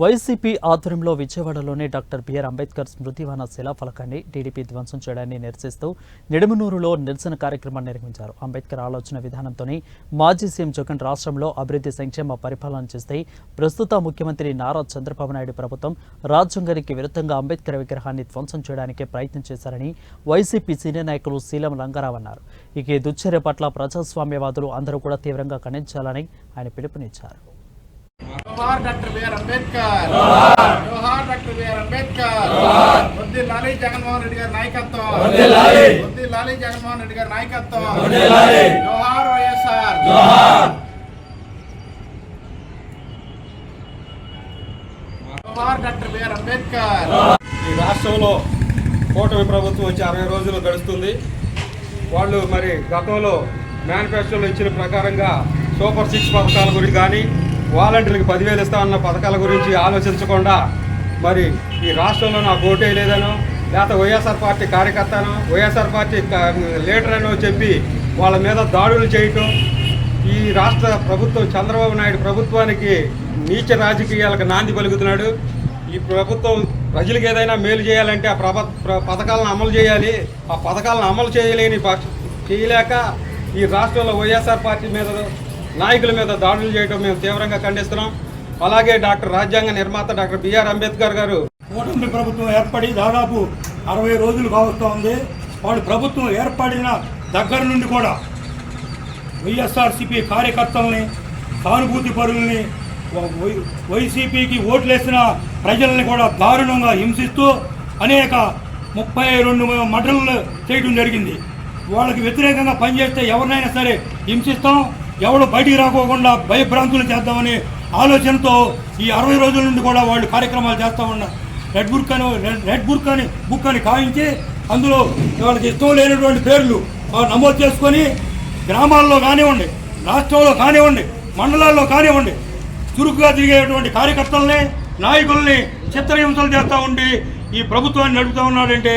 YCP ఆధ్వర్యంలో విజయవాడలోని doctor BR Ambedkar స్మృతివన శిలాఫలకాన్ని TDP ధ్వంసం చేయడాన్ని నిరసిస్తూ నిడమనూరులో నిరసన కార్యక్రమాన్ని నిర్వహించారు. అంబేద్కర్ ఆలోచన విధానంతోనే మాజీ సీఎం జగన్ రాష్ట్రంలో అభివృద్ధి సంక్షేమ పరిపాలన చేస్తే ప్రస్తుత ముఖ్యమంత్రి నారా చంద్రబాబు నాయుడు ప్రభుత్వం రాజ్యాంగానికి విరుద్ధంగా అంబేద్కర్ విగ్రహాన్ని ధ్వంసం చేయడానికి ప్రయత్నం చేశారని వైసీపీ సీనియర్ నాయకులు శీలం రంగారావు అన్నారు. ఇక ఈ దుశ్చర్య పట్ల ప్రజాస్వామ్యవాదులు అందరూ కూడా తీవ్రంగా ఖండించాలని ఆయన పిలుపునిచ్చారు. जोहार डॉक्टर बी आर अंबेडकर जोहार डॉक्टर बी आर अंबेडकर वर्दिल्लाली जगन्मोहन रेड्डी गारी नायकत्వం वर्दिल्लाली जगन्मोहन रेड्डी गारी नायकत्వం जोहार వైఎస్ఆర్ जोहार डॉक्टर बी आर अंबेडकर ఈ రాష్ట్రంలో కూటమి ప్రభుత్వం వచ్చి 60 రోజులు గడుస్తుంది. వాళ్ళు మరి గతంలో మేనిఫెస్టోలో ఇచ్చిన ప్రకారంగా సూపర్ 6 పథకాల గురించి కానీ వాలంటీర్లకు 10,000 ఇస్తామన్న పథకాల గురించి ఆలోచించకుండా మరి ఈ రాష్ట్రంలో నాకు ఓటే లేదనో లేకపోతే వైఎస్ఆర్ పార్టీ కార్యకర్తనో వైఎస్ఆర్ పార్టీ లీడర్ అనో చెప్పి వాళ్ళ మీద దాడులు చేయటం, ఈ రాష్ట్ర ప్రభుత్వం చంద్రబాబు నాయుడు ప్రభుత్వానికి నీచ రాజకీయాలకు నాంది పలుకుతున్నాడు. ఈ ప్రభుత్వం ప్రజలకు ఏదైనా మేలు చేయాలంటే ఆ పథకాలను అమలు చేయాలి. ఆ పథకాలను అమలు చేయలేక ఈ రాష్ట్రంలో వైఎస్ఆర్ పార్టీ మీద నాయకుల మీద దాడులు చేయడం మేము తీవ్రంగా ఖండిస్తున్నాం. అలాగే రాజ్యాంగ నిర్మాత డాక్టర్ బిఆర్ అంబేద్కర్ గారు కూటమి ప్రభుత్వం ఏర్పడి దాదాపు 60 రోజులు కావస్తూ ఉంది. వాడు ప్రభుత్వం ఏర్పడిన దగ్గర నుండి కూడా వైఎస్ఆర్సీపీ కార్యకర్తల్ని, సానుభూతి పరుల్ని, వైసీపీకి ఓట్లేసిన ప్రజల్ని కూడా దారుణంగా హింసిస్తూ అనేక 32 మర్డర్లు చేయడం జరిగింది. వాళ్ళకి వ్యతిరేకంగా పనిచేస్తే ఎవరినైనా సరే హింసిస్తాం, ఎవరు బయటికి రాకోకుండా భయభ్రాంతులు చేద్దామనే ఆలోచనతో ఈ 60 రోజుల నుండి కూడా వాళ్ళు కార్యక్రమాలు చేస్తూ ఉన్నారు. రెడ్ బుక్ అని కాయించి అందులో వాళ్ళకి ఇష్టం లేనటువంటి పేర్లు నమోదు చేసుకొని గ్రామాల్లో కానివ్వండి, రాష్ట్రంలో కానివ్వండి, మండలాల్లో కానివ్వండి చురుకుగా తిరిగేటువంటి కార్యకర్తల్ని, నాయకుల్ని చిత్రహింసలు చేస్తూ ఉండి ఈ ప్రభుత్వాన్ని నడుపుతూ ఉన్నాడంటే